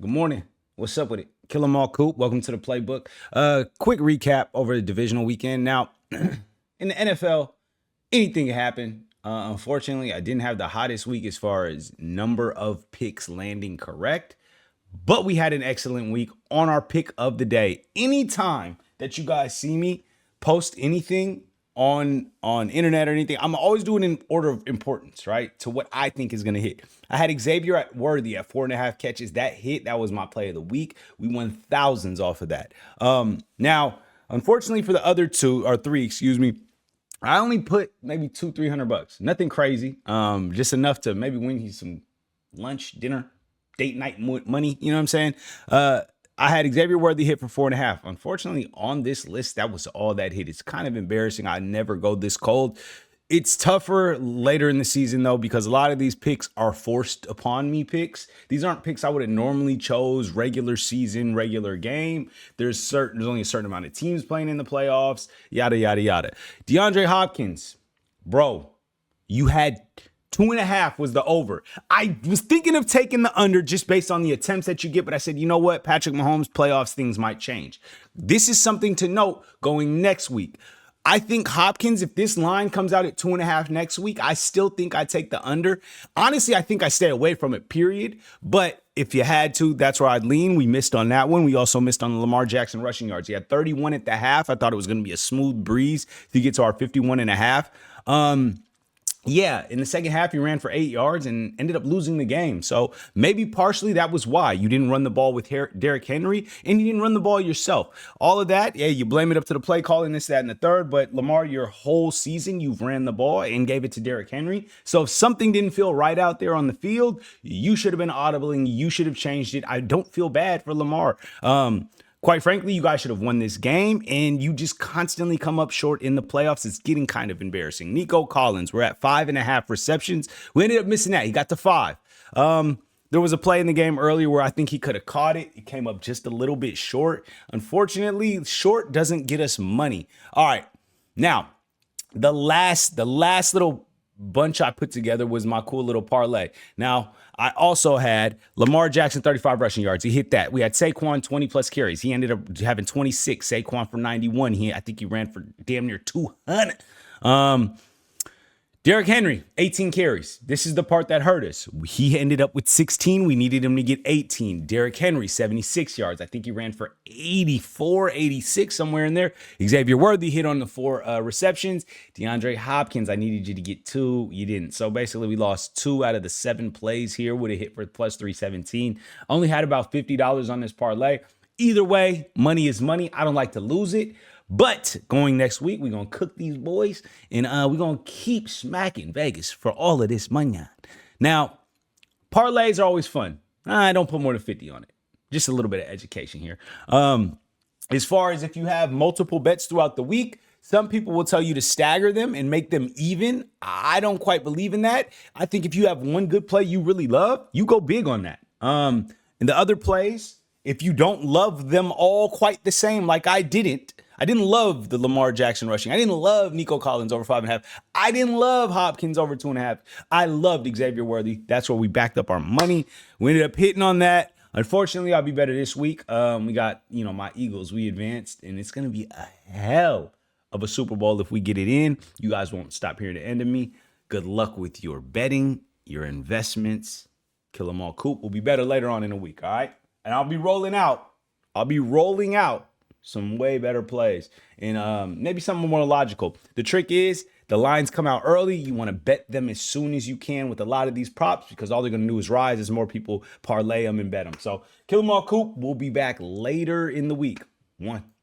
Good morning. What's up with it? Kill 'em all, Coop. Welcome to the playbook. Quick recap over the divisional weekend. Now, in the NFL, anything can happen. Unfortunately, I didn't have the hottest week as far as number of picks landing correct, but we had an excellent week on our pick of the day. Anytime that you guys see me post anything on internet or anything, I'm always doing it in order of importance, right? To what I think is going to hit. I had Xavier at Worthy at 4.5 catches. That hit. That was my play of the week. We won thousands off of that. Now, unfortunately for the other two or three, excuse me, I only put maybe $200-300. Nothing crazy. Just enough to maybe win you some lunch, dinner, date night money. You know what I'm saying? I had Xavier Worthy hit for 4.5. Unfortunately, on this list, that was all that hit. It's kind of embarrassing. I never go this cold. It's tougher later in the season though, because a lot of these picks are forced upon me picks. These aren't picks I would have normally chose regular season, regular game. There's only a certain amount of teams playing in the playoffs, yada, yada, yada. DeAndre Hopkins, bro, you had 2.5 was the over. I was thinking of taking the under just based on the attempts that you get, but I said, you know what? Patrick Mahomes playoffs, things might change. This is something to note going next week. I think Hopkins, if this line comes out at 2.5 next week, I still think I take the under. Honestly, I think I stay away from it, period. But if you had to, that's where I'd lean. We missed on that one. We also missed on the Lamar Jackson rushing yards. He had 31 at the half. I thought it was going to be a smooth breeze to get to our 51.5. Yeah, in the second half, he ran for 8 yards and ended up losing the game. So maybe partially that was why you didn't run the ball with Derrick Henry and you didn't run the ball yourself. All of that, yeah, you blame it up to the play calling, this, that, and the third. But Lamar, your whole season, you've ran the ball and gave it to Derrick Henry. So if something didn't feel right out there on the field, you should have been audible and you should have changed it. I don't feel bad for Lamar. Quite frankly, you guys should have won this game, and you just constantly come up short in the playoffs. It's getting kind of embarrassing. Nico Collins, we're at 5.5 receptions. We ended up missing that. He got to 5. There was a play in the game earlier where I think he could have caught it. It came up just a little bit short. Unfortunately, short doesn't get us money. All right, now the last little bunch I put together was my cool little parlay. Now, I also had Lamar Jackson, 35 rushing yards. He hit that. We had Saquon, 20 plus carries. He ended up having 26. Saquon for 91. I think he ran for damn near 200. Derrick Henry, 18 carries. This is the part that hurt us. He ended up with 16. We needed him to get 18. Derrick Henry, 76 yards. I think he ran for 84, 86, somewhere in there. Xavier Worthy hit on the 4 receptions. DeAndre Hopkins, I needed you to get 2. You didn't. So basically, we lost 2 out of the 7 plays here. Would have hit for plus 317. Only had about $50 on this parlay. Either way, money is money. I don't like to lose it. But going next week, we're going to cook these boys and we're going to keep smacking Vegas for all of this money. Now, parlays are always fun. I don't put more than 50 on it. Just a little bit of education here. As far as if you have multiple bets throughout the week, some people will tell you to stagger them and make them even. I don't quite believe in that. I think if you have one good play you really love, you go big on that. And the other plays, if you don't love them all quite the same, like I didn't love the Lamar Jackson rushing. I didn't love Nico Collins over 5.5. I didn't love Hopkins over 2.5. I loved Xavier Worthy. That's where we backed up our money. We ended up hitting on that. Unfortunately, I'll be better this week. We got, my Eagles. We advanced, and it's going to be a hell of a Super Bowl if we get it in. You guys won't stop hearing the end of me. Good luck with your betting, your investments. Kill 'em all, Coop. We'll be better later on in the week, all right? And I'll be rolling out some way better plays and maybe something more logical. The trick is the lines come out early. You want to bet them as soon as you can with a lot of these props because all they're going to do is rise as more people parlay them and bet them. So kill them all, Coop. We'll be back later in the week. One.